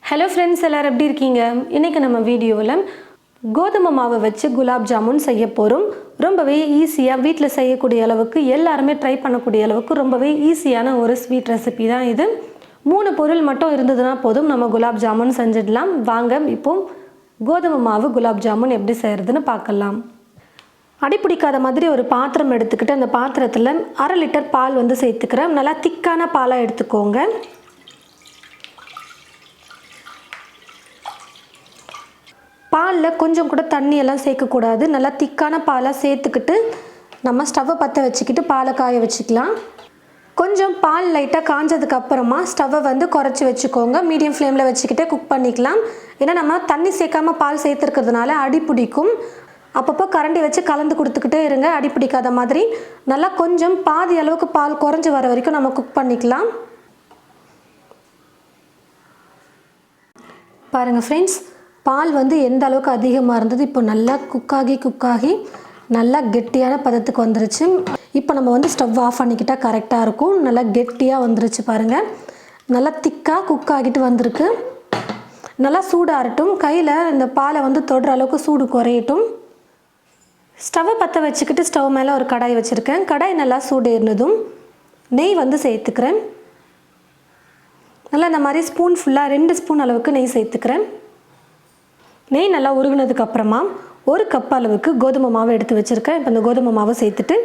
Hello friends, எல்லோரும் எப்படி இருக்கீங்க? இன்றைக்கி நம்ம வீடியோவில் கோதுமை மாவை வச்சு குலாப் ஜாமுன் செய்ய போகிறோம். ரொம்பவே ஈஸியாக வீட்டில் செய்யக்கூடிய அளவுக்கு, எல்லாருமே ட்ரை பண்ணக்கூடிய அளவுக்கு ரொம்பவே ஈஸியான ஒரு ஸ்வீட் ரெசிபி தான் இது. 3 பொருள் மட்டும் இருந்ததுன்னா போதும், நம்ம குலாப் ஜாமுன் செஞ்சிடலாம். வாங்க இப்போது கோதுமை மாவு குலாப் ஜாமுன் எப்படி செய்கிறதுன்னு பார்க்கலாம். அடிப்பிடிக்காத மாதிரி ஒரு பாத்திரம் எடுத்துக்கிட்டு அந்த பாத்திரத்தில் 1/2 லிட்டர் பால் சேர்த்துக்கிறேன். நல்லா திக்கான பாலாக எடுத்துக்கோங்க. பாலில் கொஞ்சம் கூட தண்ணியெல்லாம் சேர்க்கக்கூடாது. நல்லா திக்கான பாலாக சேர்த்துக்கிட்டு நம்ம ஸ்டவ்வை பற்ற வச்சுக்கிட்டு பாலை காய வச்சுக்கலாம். கொஞ்சம் பால் லைட்டாக காஞ்சதுக்கு அப்புறமா ஸ்டவ்வை குறைச்சி வச்சுக்கோங்க. மீடியம் ஃப்ளேமில் வச்சுக்கிட்டே குக் பண்ணிக்கலாம். ஏன்னா நம்ம தண்ணி சேர்க்காமல் பால் சேர்த்துருக்கிறதுனால அடி பிடிக்கும். அப்பப்போ கரண்டி வச்சு கலந்து கொடுத்துக்கிட்டே இருங்க, அடி பிடிக்காத மாதிரி. நல்லா கொஞ்சம் பாதி அளவுக்கு பால் குறைஞ்சி வர வரைக்கும் நம்ம குக் பண்ணிக்கலாம். பாருங்கள் ஃப்ரெண்ட்ஸ், பால் எந்த அளவுக்கு அதிகமாக இருந்தது, இப்போ நல்லா குக்காகி நல்லா கெட்டியான பதத்துக்கு வந்துருச்சு. இப்போ நம்ம ஸ்டவ் ஆஃப் பண்ணிக்கிட்டால் கரெக்டாக இருக்கும். நல்லா கெட்டியாக வந்துருச்சு பாருங்கள். நல்லா திக்காக குக் ஆகிட்டு வந்திருக்கு. நல்லா சூடாகட்டும். கையில் இந்த பாலை தொடுற அளவுக்கு சூடு குறையட்டும். ஸ்டவ்வை பற்ற வச்சுக்கிட்டு ஸ்டவ் மேலே ஒரு கடாய் வச்சுருக்கேன். கடாய் நல்லா சூடு ஏறினதும் நெய் சேர்த்துக்கிறேன். நல்லா இந்த மாதிரி ஸ்பூன் ஃபுல்லாக 2 ஸ்பூன் அளவுக்கு நெய் சேர்த்துக்கிறேன். நெய் நல்லா உருகுனதுக்கப்புறமா 1 கப் அளவுக்கு கோதுமை மாவு எடுத்து வச்சுருக்கேன். இப்போ இந்த கோதுமை மாவை சேர்த்துட்டு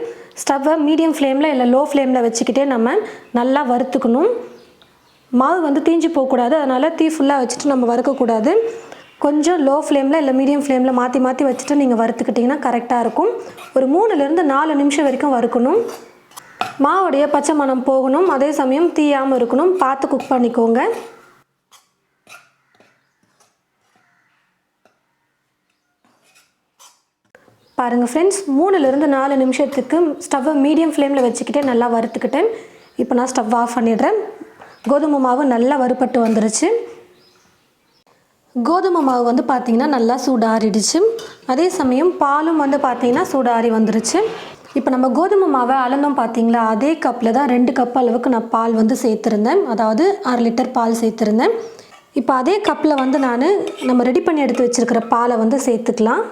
ஸ்டவ்வை மீடியம் ஃப்ளேமில் இல்லை லோ ஃப்ளேமில் வச்சுக்கிட்டே நம்ம நல்லா வறுத்துக்கணும். மாவு தீஞ்சு போகக்கூடாது, அதனால் தீ ஃபுல்லாக வச்சுட்டு நம்ம வறுக்கக்கூடாது. கொஞ்சம் லோ ஃப்ளேமில் இல்லை மீடியம் ஃப்ளேமில் மாற்றி வச்சுட்டு நீங்கள் வறுத்துக்கிட்டிங்கன்னா கரெக்டாக இருக்கும். ஒரு 3லேருந்து 4 நிமிஷம் வரைக்கும் வறுக்கணும். மாவுடைய பச்சை மணம் போகணும், அதே சமயம் தீயாமல் இருக்கணும். பார்த்து குக் பண்ணிக்கோங்க. பாருங்கள் ஃப்ரெண்ட்ஸ், 3லேருந்து 4 நிமிஷத்துக்கு ஸ்டவ்வை மீடியம் ஃப்ளேமில் வச்சுக்கிட்டே நல்லா வறுத்துக்கிட்டேன். இப்போ நான் ஸ்டவ் ஆஃப் பண்ணிடுறேன். கோதுமை மாவு நல்லா வறுபட்டு வந்துருச்சு. கோதுமை மாவு பார்த்திங்கன்னா நல்லா சூடாறிடுச்சு. அதே சமயம் பாலும் பார்த்திங்கன்னா சூடாறி வந்துருச்சு. இப்போ நம்ம கோதுமை மாவை அளந்தோம் பார்த்திங்களா, அதே கப்பில் தான் 2 கப் அளவுக்கு நான் பால் சேர்த்துருந்தேன். அதாவது 1/2 லிட்டர் பால் சேர்த்துருந்தேன். இப்போ அதே கப்பில் நம்ம ரெடி பண்ணி எடுத்து வச்சுருக்கிற பாலை சேர்த்துக்கலாம்.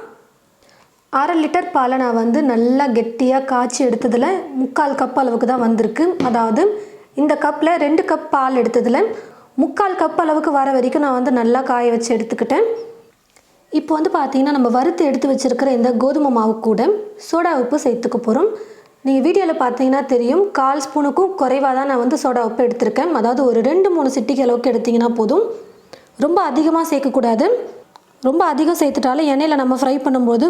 1/2 லிட்டர் பாலை நான் நல்லா கெட்டியாக காய்ச்சி எடுத்ததில் 3/4 கப் அளவுக்கு தான் வந்திருக்கு. அதாவது இந்த கப்பில் 2 கப் பால் எடுத்ததில் 3/4 கப் அளவுக்கு வர வரைக்கும் நான் நல்லா காய வச்சு எடுத்துக்கிட்டேன். இப்போ பார்த்திங்கன்னா நம்ம வறுத்து எடுத்து வச்சுருக்கிற இந்த கோதுமை மாவு கூட சோடா உப்பு சேர்த்துக்க போகிறோம். நீங்கள் வீடியோவில் பார்த்தீங்கன்னா தெரியும், 1/4 ஸ்பூனுக்கும் குறைவாக தான் நான் சோடா உப்பு எடுத்திருக்கேன். அதாவது ஒரு 2-3 சிட்டிக்கு அளவுக்கு எடுத்திங்கன்னா போதும். ரொம்ப அதிகமாக சேர்க்கக்கூடாது. ரொம்ப அதிகம் சேர்த்துட்டாலும் எண்ணெயில் நம்ம ஃப்ரை பண்ணும்போது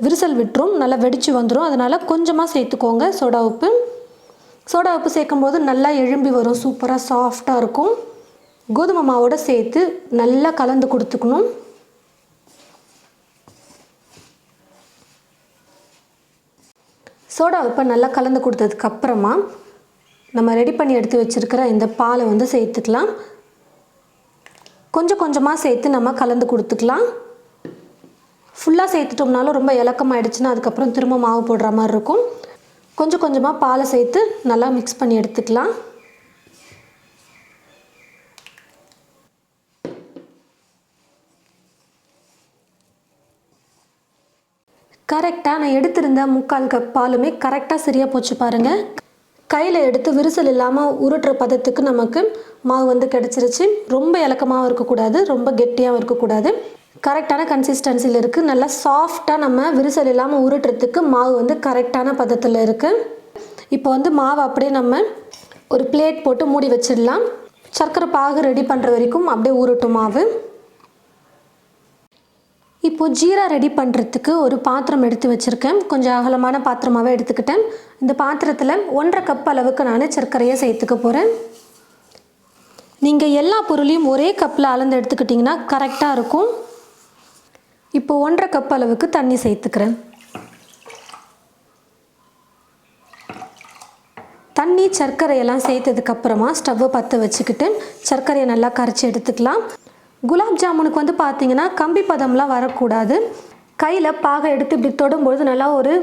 விரிசல் விட்டுரும், நல்லா வெடித்து வந்துடும். அதனால் கொஞ்சமாக சேர்த்துக்கோங்க சோடா உப்பு. சோடா உப்பு சேர்க்கும்போது நல்லா எழும்பி வரும், சூப்பராக சாஃப்டாக இருக்கும். கோதுமை மாவோடு சேர்த்து நல்லா கலந்து கொடுத்துக்கணும். சோடா உப்பை நல்லா கலந்து கொடுத்ததுக்கப்புறமா நம்ம ரெடி பண்ணி எடுத்து வச்சுருக்கிற இந்த பாலை சேர்த்துக்கலாம். கொஞ்சம் கொஞ்சமாக சேர்த்து நம்ம கலந்து கொடுத்துக்கலாம். ஃபுல்லாக சேர்த்துட்டோம்னாலும் ரொம்ப இலக்கமாகிடுச்சுன்னா அதுக்கப்புறம் திரும்ப மாவு போடுற மாதிரி இருக்கும். கொஞ்சம் கொஞ்சமாக பாலை சேர்த்து நல்லா மிக்ஸ் பண்ணி எடுத்துக்கலாம். கரெக்டாக நான் எடுத்திருந்த 3/4 கப் பாலுமே கரெக்டாக சரியாக போச்சு பாருங்கள். கையில் எடுத்து விரிசல் இல்லாமல் உருட்டுற பதத்துக்கு நமக்கு மாவு கிடச்சிருச்சு. ரொம்ப இலக்கமாகவும் இருக்கக்கூடாது, ரொம்ப கெட்டியாகவும் இருக்கக்கூடாது. கரெக்டான கன்சிஸ்டன்சியில் இருக்குது. நல்லா சாஃப்டாக நம்ம விரிசல் இல்லாமல் உருட்டுறதுக்கு மாவு கரெக்டான பதத்தில் இருக்குது. இப்போ மாவு அப்படியே நம்ம ஒரு பிளேட் போட்டு மூடி வச்சிடலாம். சர்க்கரை பாகு ரெடி பண்ணுற வரைக்கும் அப்படியே உருட்டும் மாவு. இப்போது ஜீரா ரெடி பண்ணுறதுக்கு ஒரு பாத்திரம் எடுத்து வச்சுருக்கேன். கொஞ்சம் அகலமான பாத்திரமாகவே எடுத்துக்கிட்டேன். இந்த பாத்திரத்தில் 1/2 கப் அளவுக்கு நான் சர்க்கரையை சேர்த்துக்க போகிறேன். நீங்கள் எல்லா பொருளையும் ஒரே கப்பில் அளந்து எடுத்துக்கிட்டிங்கன்னா கரெக்டாக இருக்கும். இப்போ 1/2 கப் அளவுக்கு தண்ணி சேர்த்துக்கிறேன். தண்ணி சர்க்கரையெல்லாம் சேர்த்ததுக்கப்புறமா ஸ்டவ்வை பற்ற வச்சுக்கிட்டு சர்க்கரையை நல்லா கரைச்சி எடுத்துக்கலாம். குலாப் ஜாமுனுக்கு பார்த்திங்கன்னா கம்பி பதம்லாம் வரக்கூடாது. கையில் பாகை எடுத்து இப்படி தொடும்பொழுது நல்லா ஒரு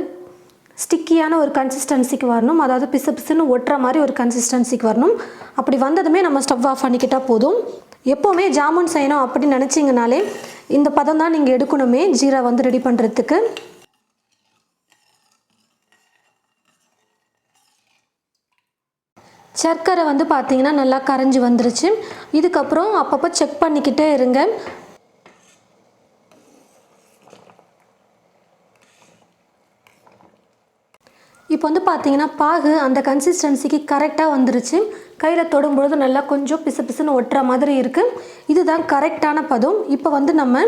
ஸ்டிக்கியான ஒரு கன்சிஸ்டன்சிக்கு வரணும். அதாவது பிசு பிசுன்னு ஒட்டுற மாதிரி ஒரு கன்சிஸ்டன்சிக்கு வரணும். அப்படி வந்ததுமே நம்ம ஸ்டவ் ஆஃப் பண்ணிக்கிட்டால் போதும். எப்போவுமே ஜாமுன் செய்யணும் அப்படின்னு நினச்சிங்கனாலே இந்த பதம் தான் நீங்கள் எடுக்கணுமே ஜீரா வந்து ரெடி பண்ணுறதுக்கு. சர்க்கரை வந்து பார்த்திங்கன்னா நல்லா கரைஞ்சி வந்துருச்சு. இதுக்கப்புறம் அப்பப்போ செக் பண்ணிக்கிட்டே இருங்க. இப்போ வந்து பார்த்திங்கன்னா பாகு அந்த கன்சிஸ்டன்சிக்கு கரெக்டாக வந்துருச்சு. கையில் தொடும்பொழுது நல்லா கொஞ்சம் பிசு பிசுன்னு ஒட்டுற மாதிரி இருக்குது. இதுதான் கரெக்டான பதம். இப்போ வந்து நம்ம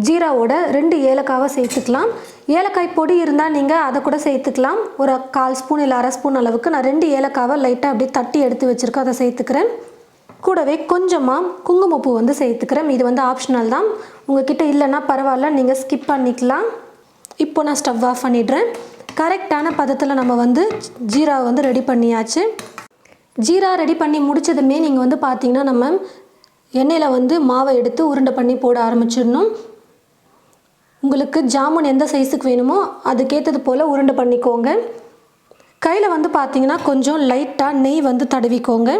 ஜீராவோட 2 ஏலக்காவை சேர்த்துக்கலாம். ஏலக்காய் பொடி இருந்தால் நீங்கள் அதை கூட சேர்த்துக்கலாம். ஒரு 1/4 ஸ்பூன் இல்லை 1/2 ஸ்பூன் அளவுக்கு நான் 2 ஏலக்காவை லைட்டாக அப்படியே தட்டி எடுத்து வச்சுருக்கேன், அதை சேர்த்துக்கிறேன். கூடவே கொஞ்சமாக குங்குமப்பூ வந்து சேர்த்துக்கிறேன். இது வந்து ஆப்ஷனல் தான், உங்ககிட்ட இல்லைன்னா பரவாயில்ல, நீங்கள் ஸ்கிப் பண்ணிக்கலாம். இப்போ நான் ஸ்டவ் ஆஃப் பண்ணிடுறேன். கரெக்டான பதத்தில் நம்ம வந்து ஜீரா வந்து ரெடி பண்ணியாச்சு. ஜீரா ரெடி பண்ணி முடித்ததுமே நீங்கள் வந்து பார்த்திங்கன்னா நம்ம எண்ணெயில் வந்து மாவை எடுத்து உருண்டை பண்ணி போட ஆரம்பிச்சிடணும். உங்களுக்கு ஜாமுன் எந்த சைஸுக்கு வேணுமோ அதுக்கேற்றது போல் உருண்டை பண்ணிக்கோங்க. கையில் வந்து பார்த்திங்கன்னா கொஞ்சம் லைட்டாக நெய் வந்து தடவிக்கோங்க.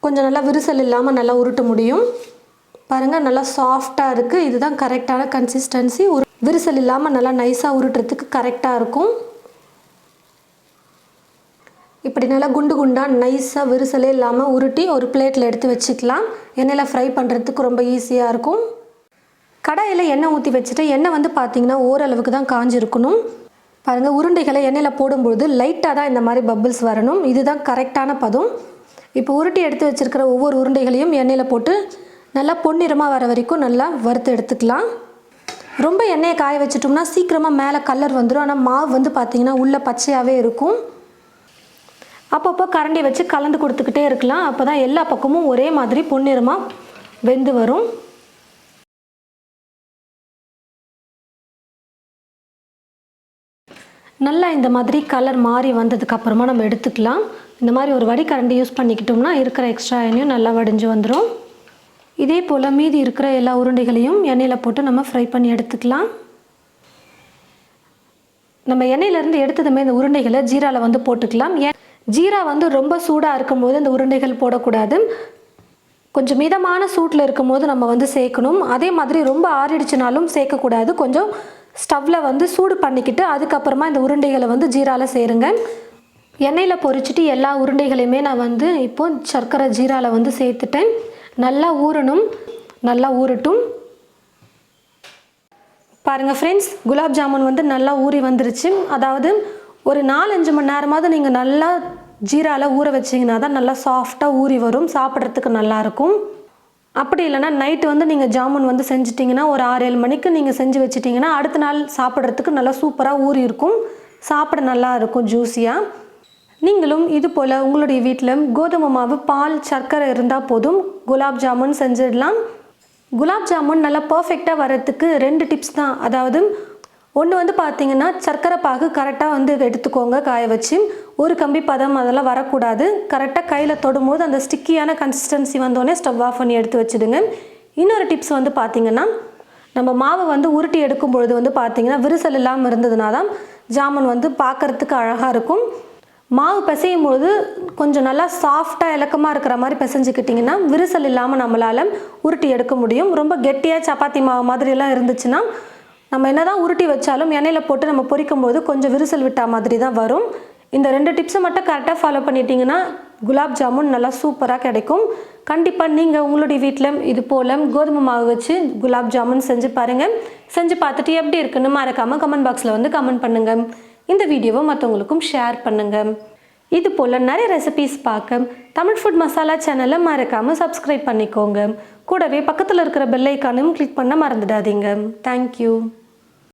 கொஞ்சம் நல்லா விரிசல் இல்லாமல் நல்லா உருட்ட முடியும். பாருங்கள், நல்லா சாஃப்டாக இருக்குது. இதுதான் கரெக்டான கன்சிஸ்டன்சி. விரிசல் இல்லாமல் நல்லா நைஸாக உருட்டுறதுக்கு கரெக்டாக இருக்கும். இப்படி நல்லா குண்டு குண்டாக நைஸாக விரிசலே இல்லாமல் உருட்டி ஒரு பிளேட்டில் எடுத்து வச்சுக்கலாம். எண்ணெயில் ஃப்ரை பண்ணுறதுக்கு ரொம்ப ஈஸியாக இருக்கும். கடாயில் எண்ணெய் ஊற்றி வச்சுட்டு எண்ணெய் வந்து பார்த்திங்கன்னா ஓரளவுக்கு தான் காஞ்சிருக்கணும். பாருங்கள், உருண்டைகளை எண்ணெயில் போடும்பொழுது லைட்டாக தான் இந்த மாதிரி பபிள்ஸ் வரணும். இதுதான் கரெக்டான பதம். இப்போ உருட்டி எடுத்து வச்சுருக்கிற ஒவ்வொரு உருண்டைகளையும் எண்ணெயில் போட்டு நல்லா பொன்னிறமாக வர வரைக்கும் நல்லா வறுத்து எடுத்துக்கலாம். ரொம்ப எண்ணெயை காய வச்சிட்டோம்னா சீக்கிரமாக மேலே கலர் வந்துடும். ஆனால் மாவு வந்து பார்த்திங்கன்னா உள்ளே பச்சையாகவே இருக்கும். அப்பப்போ கரண்டி வச்சு கலந்து கொடுத்துக்கிட்டே இருக்கலாம். அப்போ தான் எல்லா பக்கமும் ஒரே மாதிரி பொன்னிறமாக வெந்து வரும். நல்லா இந்த மாதிரி கலர் மாறி வந்ததுக்கப்புறமா நம்ம எடுத்துக்கலாம். இந்த மாதிரி ஒரு வடிகரண்டி யூஸ் பண்ணிக்கிட்டோம்னா இருக்கிற எக்ஸ்ட்ரா எண்ணெயும் நல்லா வடிஞ்சு வந்துடும். இதே போல் மீதி இருக்கிற எல்லா உருண்டைகளையும் எண்ணெயில் போட்டு நம்ம ஃப்ரை பண்ணி எடுத்துக்கலாம். நம்ம எண்ணெயிலேருந்து எடுத்ததுமே இந்த உருண்டைகளை ஜீராவில் வந்து போட்டுக்கலாம். ஜீரா வந்து ரொம்ப சூடாக இருக்கும்போது இந்த உருண்டைகள் போடக்கூடாது. கொஞ்சம் மிதமான சூட்டில் இருக்கும்போது நம்ம வந்து சேர்க்கணும். அதே மாதிரி ரொம்ப ஆறிடுச்சுனாலும் சேர்க்கக்கூடாது. கொஞ்சம் ஸ்டவ்வில் வந்து சூடு பண்ணிக்கிட்டு அதுக்கப்புறமா இந்த உருண்டைகளை வந்து ஜீராவில் சேருங்க. எண்ணெயில் பொரிச்சிட்டு எல்லா உருண்டைகளையுமே நான் வந்து இப்போது சர்க்கரை ஜீராவில் வந்து சேர்த்துட்டேன். நல்லா ஊறணும், நல்லா ஊறட்டும். பாருங்கள் ஃப்ரெண்ட்ஸ், குலாப் ஜாமுன் வந்து நல்லா ஊறி வந்துருச்சு. அதாவது ஒரு 4-5 மணி நேரமாவது நீங்கள் நல்லா ஜீராவில் ஊற வச்சிங்கன்னா தான் நல்லா சாஃப்டாக ஊறி வரும், சாப்பிட்றதுக்கு நல்லாயிருக்கும். அப்படி இல்லைனா நைட்டு வந்து நீங்கள் ஜாமுன் வந்து செஞ்சிட்டிங்கன்னா ஒரு 6-7 மணிக்கு நீங்கள் செஞ்சு வச்சிட்டிங்கன்னா அடுத்த நாள் சாப்பிட்றதுக்கு நல்லா சூப்பராக ஊறி இருக்கும், சாப்பிட நல்லா இருக்கும் ஜூஸியாக. நீங்களும் இது போல் உங்களுடைய வீட்டில் கோதுமை மாவு, பால், சர்க்கரை இருந்தால் போதும் குலாப் ஜாமுன் செஞ்சிடலாம். குலாப் ஜாமுன் நல்லா பர்ஃபெக்டாக வர்றதுக்கு 2 டிப்ஸ் தான். அதாவது ஒன்று வந்து பார்த்திங்கன்னா சர்க்கரை பாகு கரெக்டாக வந்து எடுத்துக்கோங்க, காய வச்சு. ஒரு கம்பி பதம் அதெல்லாம் வரக்கூடாது. கரெக்டாக கையில் தொடும்போது அந்த ஸ்டிக்கியான கன்சிஸ்டன்சி வந்தோடனே ஸ்டவ் ஆஃப் பண்ணி எடுத்து வச்சுடுங்க. இன்னொரு டிப்ஸ் வந்து பார்த்திங்கன்னா நம்ம மாவை வந்து உருட்டி எடுக்கும் பொழுது வந்து பார்த்திங்கன்னா விரிசல் இல்லாமல் இருந்ததுனா தான் ஜாமுன் வந்து பார்க்குறதுக்கு அழகாக இருக்கும். மாவு பிசையும் போது கொஞ்சம் நல்லா சாஃப்டாக இலக்கமாக இருக்கிற மாதிரி பிசைஞ்சிக்கிட்டிங்கன்னா விரிசல் இல்லாமல் நம்மளால் உருட்டி எடுக்க முடியும். ரொம்ப கெட்டியாக சப்பாத்தி மாவு மாதிரியெல்லாம் இருந்துச்சுன்னா நம்ம என்ன தான் உருட்டி வச்சாலும் எண்ணெயில் போட்டு நம்ம பொரிக்கும் போது கொஞ்சம் விரிசல் விட்டா மாதிரி தான் வரும். இந்த 2 டிப்ஸை மட்டும் கரெக்டாக ஃபாலோ பண்ணிட்டீங்கன்னா குலாப் ஜாமுன் நல்லா சூப்பராக கிடைக்கும். கண்டிப்பாக நீங்கள் உங்களுடைய வீட்டில் இது போல் கோதுமை மாவு வச்சு குலாப் ஜாமுன் செஞ்சு பாருங்கள். செஞ்சு பார்த்துட்டு எப்படி இருக்குன்னு மறக்காமல் கமெண்ட் பாக்ஸில் வந்து கமெண்ட் பண்ணுங்கள். இந்த வீடியோவை மற்றவங்களுக்கும் ஷேர் பண்ணுங்கள். இது போல் நிறைய ரெசிபீஸ் பார்க்க தமிழ் ஃபுட் மசாலா சேனலை மறக்காமல் சப்ஸ்கிரைப் பண்ணிக்கோங்க. கூடவே பக்கத்தில் இருக்கிற பெல் ஐக்கானையும் கிளிக் பண்ண மறந்துடாதீங்க. தேங்க்யூ.